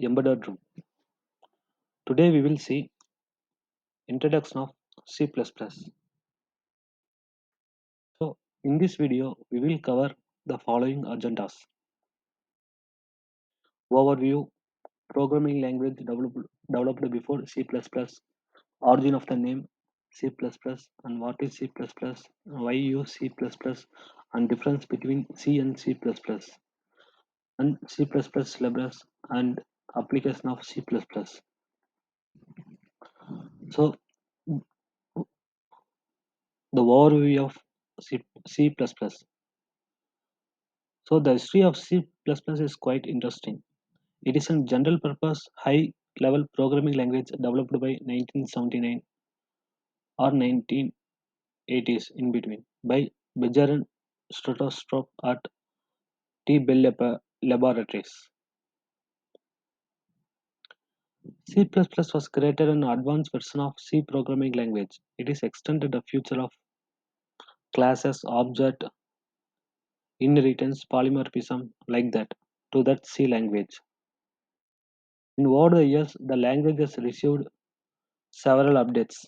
Embedded Room. Today we will see introduction of C++. So in this video we will cover the following agendas: overview, programming language developed before C++, origin of the name C++, and what is C++, why use C++, and difference between C and C++, and C++ syllabus and application of C++. So the overview of C++. So the history of C++ is quite interesting. It is a general purpose high level programming language developed by 1979 or 1980s in between by Benjamin Stratostrop at T. Bell Laboratories. C++ was created an advanced version of C programming language. It is extended the future of classes, object, inheritance, polymorphism like that to that C language. In over the years, the language has received several updates.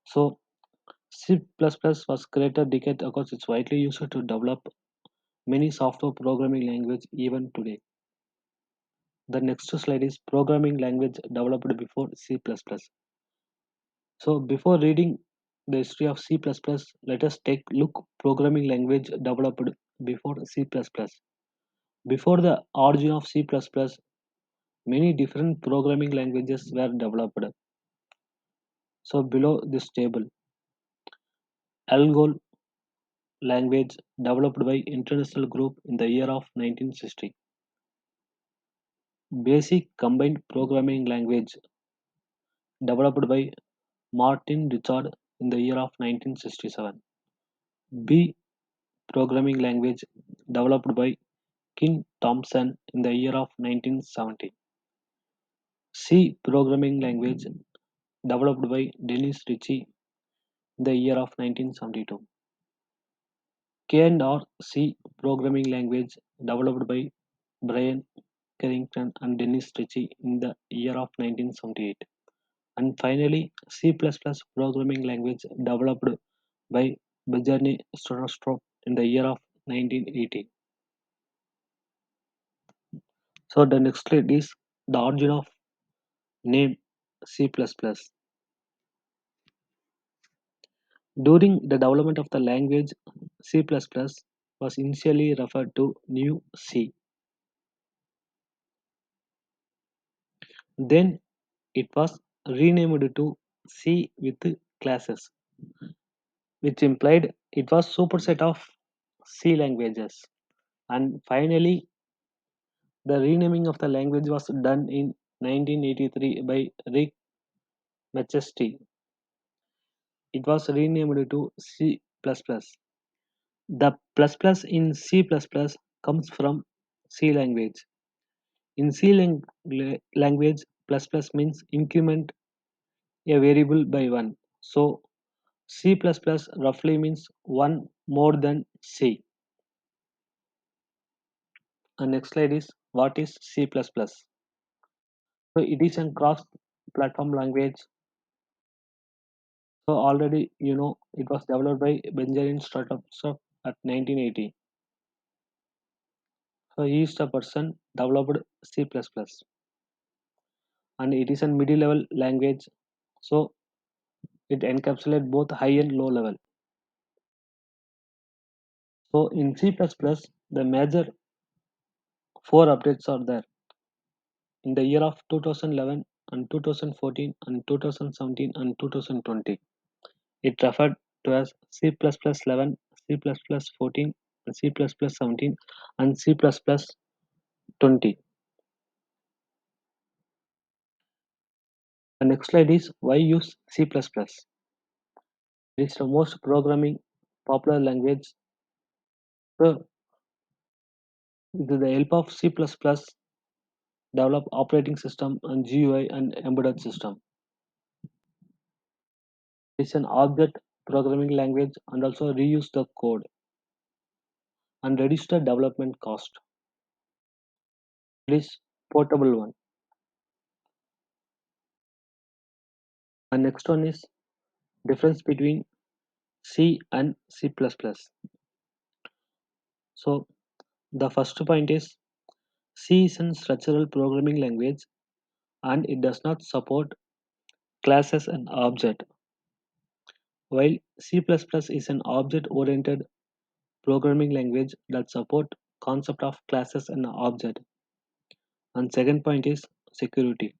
So C++ was created decades ago. It's widely used to develop many software programming language even today. The next slide is programming language developed before C++. So before reading the history of C++, let us take look programming language developed before C++. Before the origin of C++, many different programming languages were developed. So below this table, Algol language developed by international group in the year of 1960. Basic combined programming language developed by Martin Richard in the year of 1967. B programming language developed by King Thompson in the year of 1970. C programming language developed by Dennis Ritchie in the year of 1972. K and R C programming language developed by Brian Carrington and Dennis Ritchie in the year of 1978. And finally, C++ programming language developed by Benjamin Stratostrop in the year of 1980. So the next slide is the origin of name C++. During the development of the language, C++ was initially referred to New C. Then it was renamed to C with classes, which implied it was superset of C languages. And finally, the renaming of the language was done in 1983 by Rick McChesty. It was renamed to C++. The plus plus in C++ comes from C language. In C language, plus plus means increment a variable by 1. So C++ roughly means 1 more than C. And next slide is what is C++. So it is a cross-platform language. So already you know it was developed by Benjamin Startup at 1980. So he is the person developed C++, and it is a middle-level language. So it encapsulates both high and low level. So in C++, the major four updates are there in the year of 2011 and 2014 and 2017 and 2020. It referred to as C++ 11, C++ 14, C++ 17, and C++ 20. The next slide is why use C++. It is the most programming popular language. So with the help of C++, develop operating system and GUI and embedded system. It's an object programming language and also reuse the code and reduce the development cost. It is portable one. And next one is difference between C and C++. So the first point is C is a structural programming language and it does not support classes and object, while C++ is an object-oriented programming language that support concept of classes and object. And second point is security.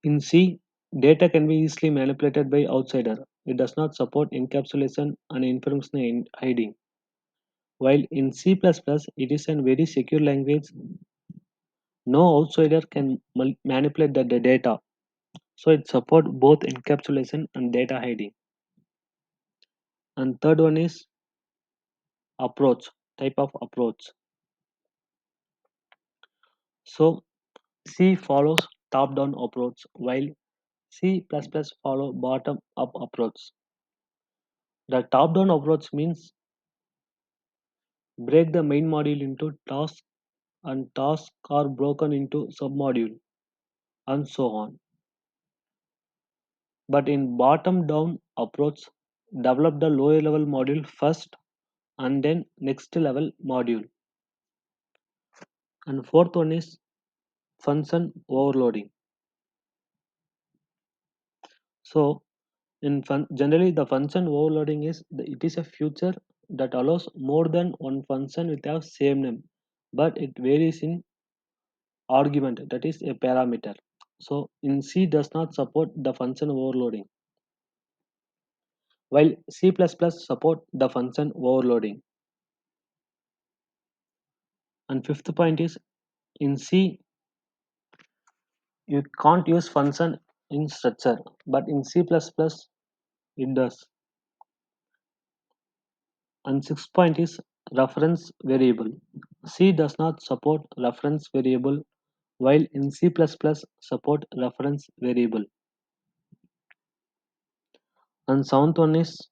In C, data can be easily manipulated by outsider. It does not support encapsulation and information hiding. While in C++, it is a very secure language. No outsider can manipulate the data. So it supports both encapsulation and data hiding. And third one is approach, type of approach. So C follows top-down approach while C++ follow bottom-up approach. The top-down approach means break the main module into tasks and tasks are broken into submodule and so on. But in bottom-down approach, develop the lower level module first and then next level module. And fourth one is function overloading. So generally the function overloading is it is a feature that allows more than one function with the same name, but it varies in argument, that is a parameter. So in C does not support the function overloading, while C++ support the function overloading. And fifth point is in C you can't use function in structure, but in C++ it does. And sixth point is reference variable. C does not support reference variable while in C++ support reference variable. And seventh one is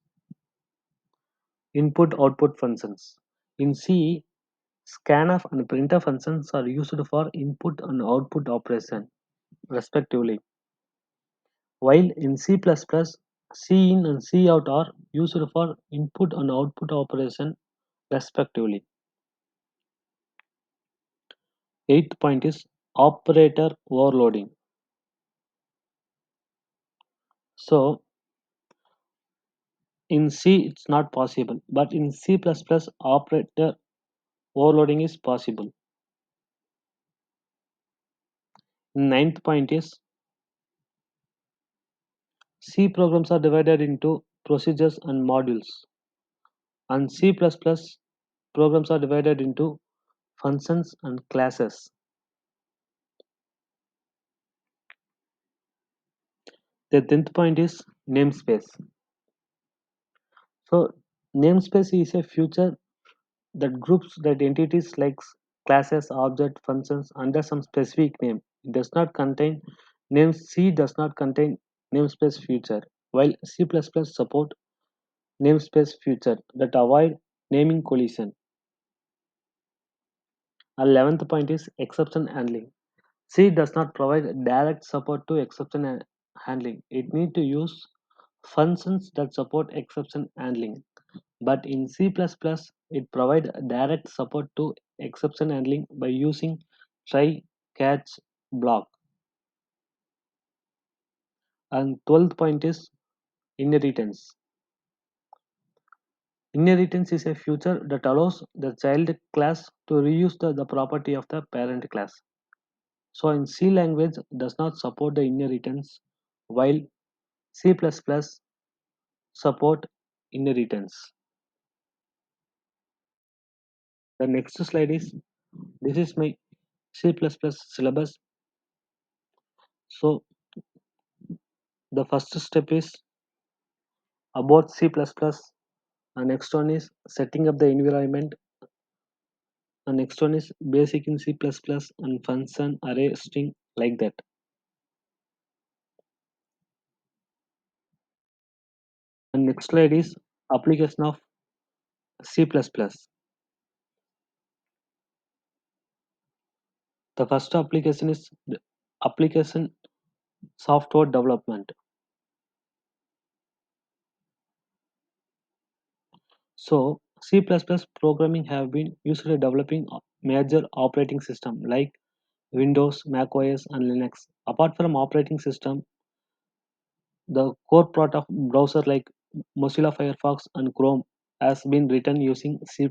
input output functions. In C, scanf and printf functions are used for input and output operation respectively, while in C++, cin and cout are used for input and output operation respectively. Eighth point is operator overloading. So in C it's not possible, but in C++ operator overloading is possible. Ninth point is C programs are divided into procedures and modules, and C++ programs are divided into functions and classes. The 10th point is namespace. So namespace is a feature that groups that entities like classes, object, functions under some specific name. It does not contain names. C does not contain namespace feature, while C++ support namespace feature that avoid naming collision. 11th point is exception handling. C does not provide direct support to exception handling. It needs to use functions that support exception handling. But in C++, it provides direct support to exception handling by using try, catch, block. And 12th point is inheritance. Inheritance is a feature that allows the child class to reuse the property of the parent class. So in C language does not support the inheritance, while C++ support inheritance. The next slide is this is my C++ syllabus. So the first step is about C++, and next one is setting up the environment, and next one is basic in C++ and function array string like that. And next slide is application of C++. The first application is the application software development. So C++ programming have been used in developing major operating system like Windows, Mac OS, and Linux. Apart from operating system, the core part of browser like Mozilla Firefox and Chrome has been written using C++.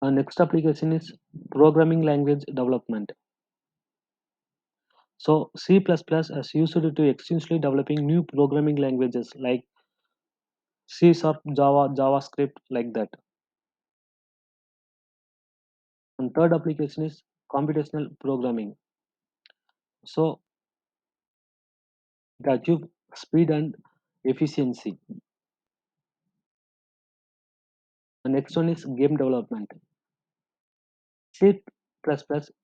Our next application is programming language development. So C++ is used to extensively developing new programming languages like C Sharp, Java, JavaScript like that. And third application is computational programming. So it achieves speed and efficiency. The next one is game development. C++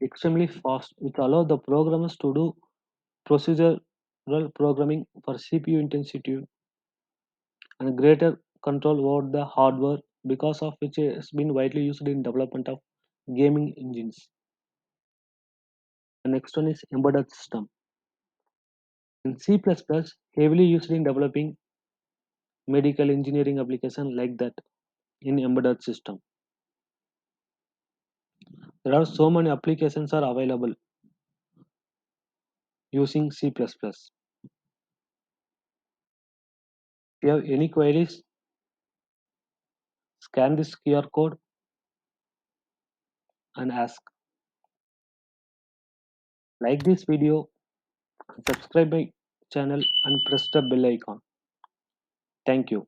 extremely fast, which allow the programmers to do procedural programming for CPU intensity and greater control over the hardware, because of which it has been widely used in development of gaming engines. The next one is embedded system. In C++, heavily used in developing medical engineering application like that in embedded system. There are so many applications are available using C++. If you have any queries, scan this QR code and ask. Like this video, subscribe my channel and press the bell icon. Thank you.